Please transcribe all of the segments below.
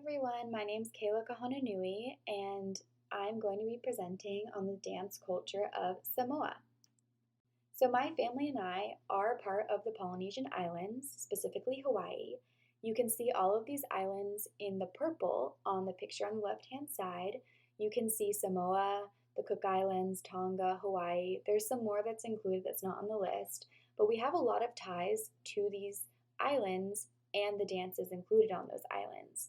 everyone, my name's Kayla Kahonanui, and I'm going to be presenting on the dance culture of Samoa. So, my family and I are part of the Polynesian Islands, specifically Hawaii. You can see all of these islands in the purple on the picture on the left hand side. You can see Samoa, the Cook Islands, Tonga, Hawaii. There's some more that's included that's not on the list, but we have a lot of ties to these islands and the dances included on those islands.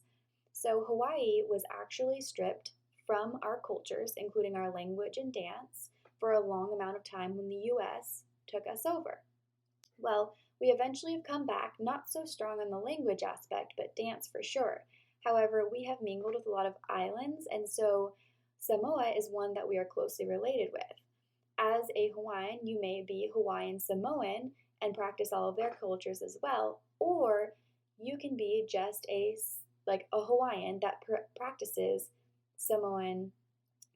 So, Hawaii was actually stripped from our cultures, including our language and dance, for a long amount of time when the US took us over. Well, we eventually have come back, not so strong on the language aspect, but dance for sure. However, we have mingled with a lot of islands, and so Samoa is one that we are closely related with. As a Hawaiian, you may be Hawaiian Samoan and practice all of their cultures as well, or you can be just a Hawaiian that practices Samoan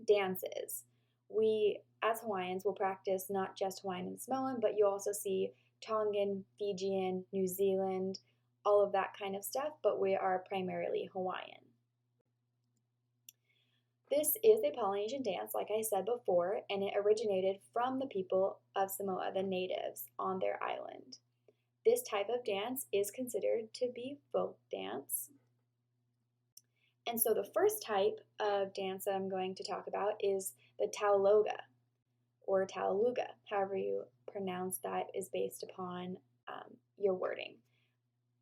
dances. We, as Hawaiians, will practice not just Hawaiian and Samoan, but you also see Tongan, Fijian, New Zealand, all of that kind of stuff, but we are primarily Hawaiian. This is a Polynesian dance, like I said before, and it originated from the people of Samoa, the natives on their island. This type of dance is considered to be folk dance. And so the first type of dance that I'm going to talk about is the Taologa, or Tauluga, however you pronounce that is based upon your wording.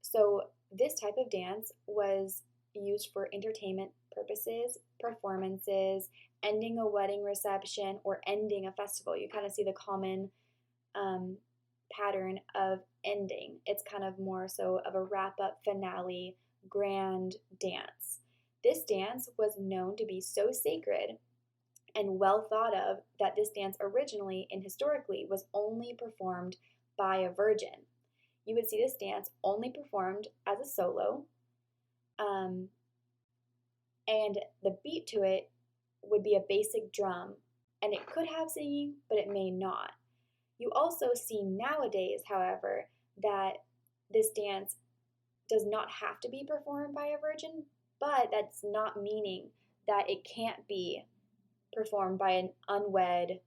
So this type of dance was used for entertainment purposes, performances, ending a wedding reception, or ending a festival. You kind of see the common pattern of ending. It's kind of more so of a wrap-up finale, grand dance. This dance was known to be so sacred and well thought of that this dance originally and historically was only performed by a virgin. You would see this dance only performed as a solo, and the beat to it would be a basic drum, and it could have singing, but it may not. You also see nowadays, however, that this dance does not have to be performed by a virgin, but that's not meaning that it can't be performed by an unwed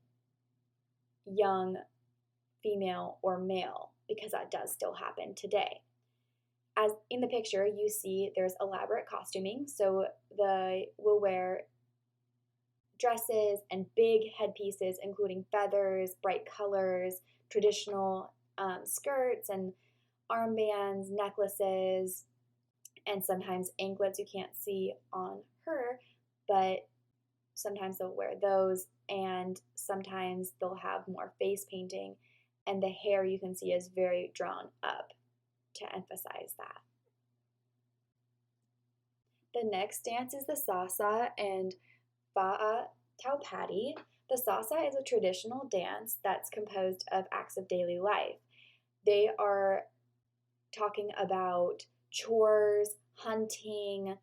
young female or male, because that does still happen today. As in the picture, you see there's elaborate costuming, so we'll wear dresses and big headpieces, including feathers, bright colors, traditional skirts and armbands, necklaces, and sometimes anklets you can't see on her, but sometimes they'll wear those, and sometimes they'll have more face painting, and the hair you can see is very drawn up to emphasize that. The next dance is the Sasa and Fa'a Taupati. The Sasa is a traditional dance that's composed of acts of daily life. They are talking about chores, hunting,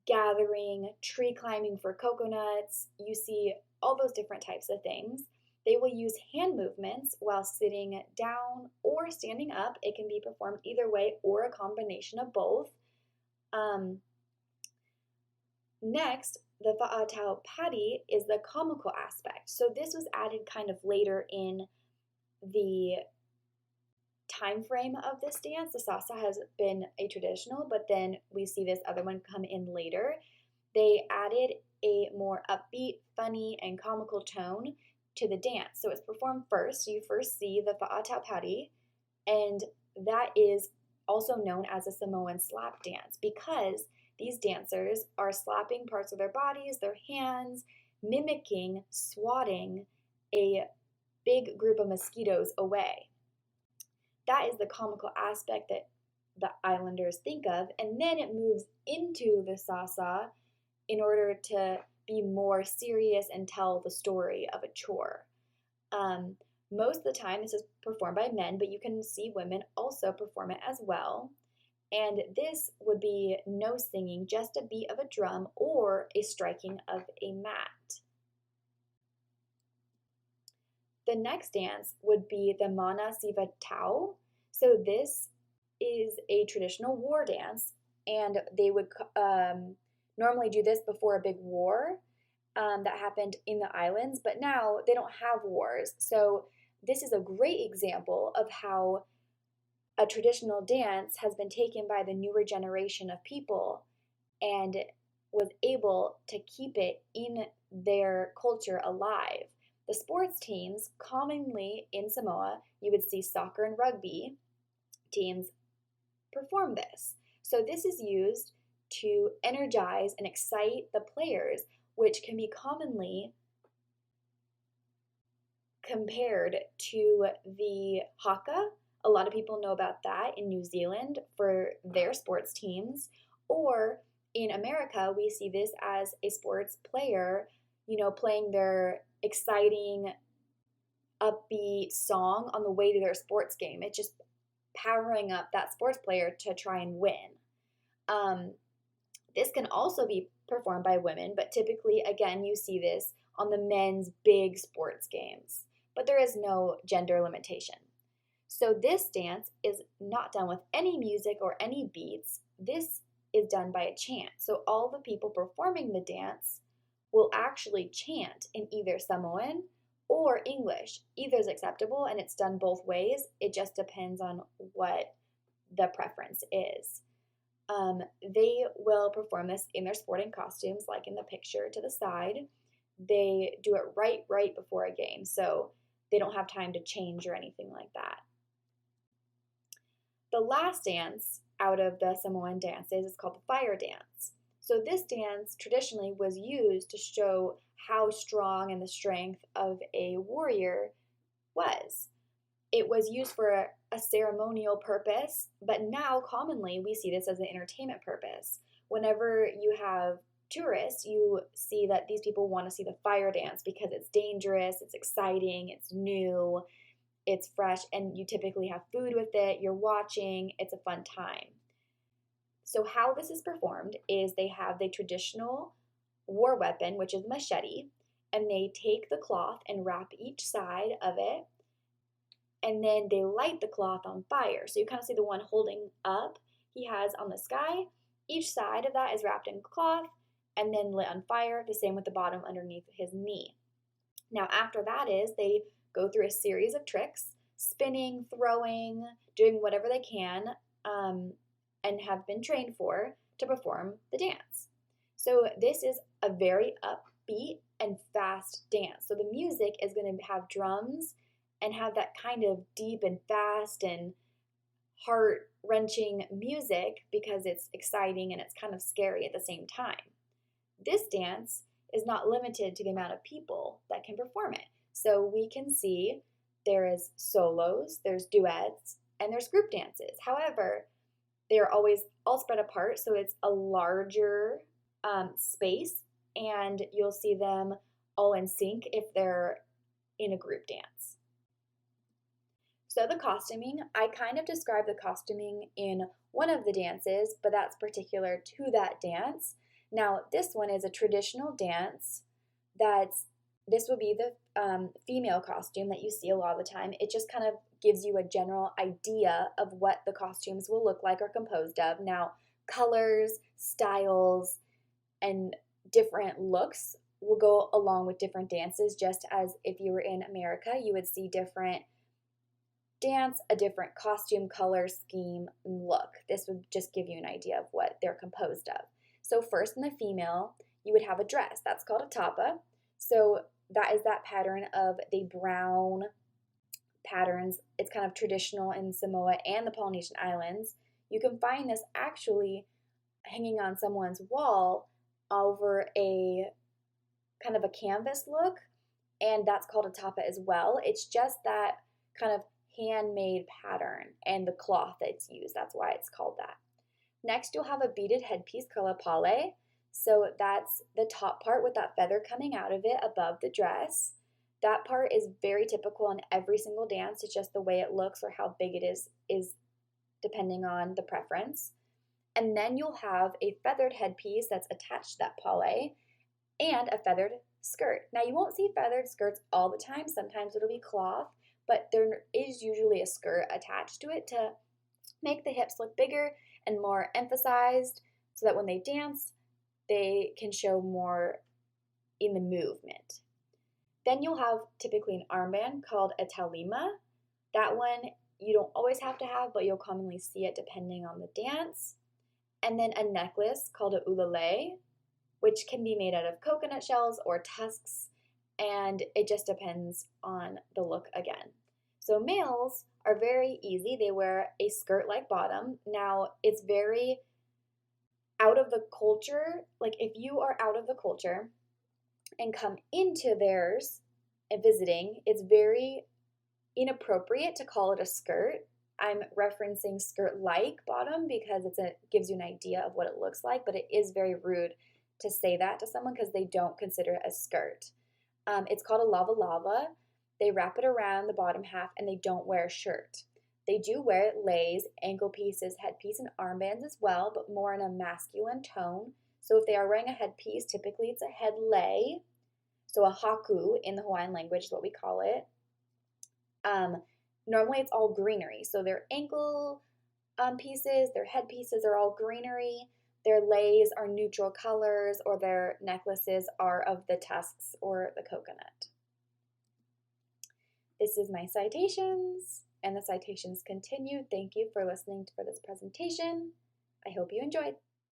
gathering, tree climbing for coconuts. You see all those different types of things. They will use hand movements while sitting down or standing up. It can be performed either way or a combination of both. Next, the Fa'atau Padi is the comical aspect. So this was added kind of later in the time frame of this dance. The Sasa has been a traditional, but then we see this other one come in later. They added a more upbeat, funny, and comical tone to the dance. So it's performed first. So you first see the Fa'atau Padi, and that is also known as a Samoan slap dance because these dancers are slapping parts of their bodies, their hands, mimicking swatting a big group of mosquitoes away. That is the comical aspect that the Islanders think of, and then it moves into the Sasa in order to be more serious and tell the story of a chore. Most of the time this is performed by men, but you can see women also perform it as well. And this would be no singing, just a beat of a drum or a striking of a mat. The next dance would be the Mana Siva Tau. So this is a traditional war dance, and they would normally do this before a big war that happened in the islands, but now they don't have wars. So this is a great example of how a traditional dance has been taken by the newer generation of people and was able to keep it in their culture alive. The sports teams, commonly in Samoa, you would see soccer and rugby teams perform this. So this is used to energize and excite the players, which can be commonly compared to the haka. A lot of people know about that in New Zealand for their sports teams. Or in America, we see this as a sports player, playing their exciting, upbeat song on the way to their sports game. It's just powering up that sports player to try and win. This can also be performed by women, but typically, again, you see this on the men's big sports games. But there is no gender limitation. So this dance is not done with any music or any beats. This is done by a chant. So all the people performing the dance will actually chant in either Samoan or English. Either is acceptable, and it's done both ways. It just depends on what the preference is. They will perform this in their sporting costumes, like in the picture to the side. They do it right before a game, so they don't have time to change or anything like that. The last dance out of the Samoan dances is called the fire dance. So this dance traditionally was used to show how strong and the strength of a warrior was. It was used for a ceremonial purpose, but now commonly we see this as an entertainment purpose. Whenever you have tourists, you see that these people want to see the fire dance because it's dangerous, it's exciting, it's new, it's fresh, and you typically have food with it, you're watching, it's a fun time. So how this is performed is they have the traditional war weapon, which is machete, and they take the cloth and wrap each side of it, and then they light the cloth on fire. So you kind of see the one holding up he has on the sky. Each side of that is wrapped in cloth and then lit on fire, the same with the bottom underneath his knee. Now after that is they go through a series of tricks, spinning, throwing, doing whatever they can, and have been trained for to perform the dance. So this is a very upbeat and fast dance. So the music is going to have drums and have that kind of deep and fast and heart-wrenching music because it's exciting and it's kind of scary at the same time. This dance is not limited to the amount of people that can perform it. So we can see there is solos, there's duets, and there's group dances. However, they're always all spread apart, so it's a larger space, and you'll see them all in sync if they're in a group dance. So the costuming, I kind of described the costuming in one of the dances, but that's particular to that dance. Now, this one is a traditional dance this would be the female costume that you see a lot of the time. It just kind of gives you a general idea of what the costumes will look like or composed of. Now, colors, styles, and different looks will go along with different dances, just as if you were in America, you would see different dance, a different costume, color, scheme, and look. This would just give you an idea of what they're composed of. So first in the female, you would have a dress. That's called a tapa. So that is that pattern of the brown patterns. It's kind of traditional in Samoa and the Polynesian Islands. You can find this actually hanging on someone's wall over a kind of a canvas look, and that's called a tapa as well. It's just that kind of handmade pattern and the cloth that's used. That's why it's called that. Next, you'll have a beaded headpiece called a pale. So that's the top part with that feather coming out of it above the dress. That part is very typical in every single dance. It's just the way it looks or how big it is depending on the preference. And then you'll have a feathered headpiece that's attached to that pale and a feathered skirt. Now you won't see feathered skirts all the time. Sometimes it'll be cloth, but there is usually a skirt attached to it to make the hips look bigger and more emphasized so that when they dance, they can show more in the movement. Then you'll have typically an armband called a talima. That one you don't always have to have, but you'll commonly see it depending on the dance. And then a necklace called a ulale, which can be made out of coconut shells or tusks, and it just depends on the look again. So males are very easy. They wear a skirt-like bottom. Now, it's very out of the culture. Like if you are out of the culture and come into theirs and visiting, it's very inappropriate to call it a skirt. I'm referencing skirt-like bottom because it gives you an idea of what it looks like, but it is very rude to say that to someone because they don't consider it a skirt. It's called a lava lava. They wrap it around the bottom half and they don't wear a shirt. They do wear leis, ankle pieces, headpiece, and armbands as well, but more in a masculine tone. So if they are wearing a headpiece, typically it's a head lei. So a haku in the Hawaiian language is what we call it. Normally it's all greenery. So their ankle pieces, their head pieces are all greenery. Their leis are neutral colors, or their necklaces are of the tusks or the coconut. This is my citations, and the citations continue. Thank you for listening for this presentation. I hope you enjoyed.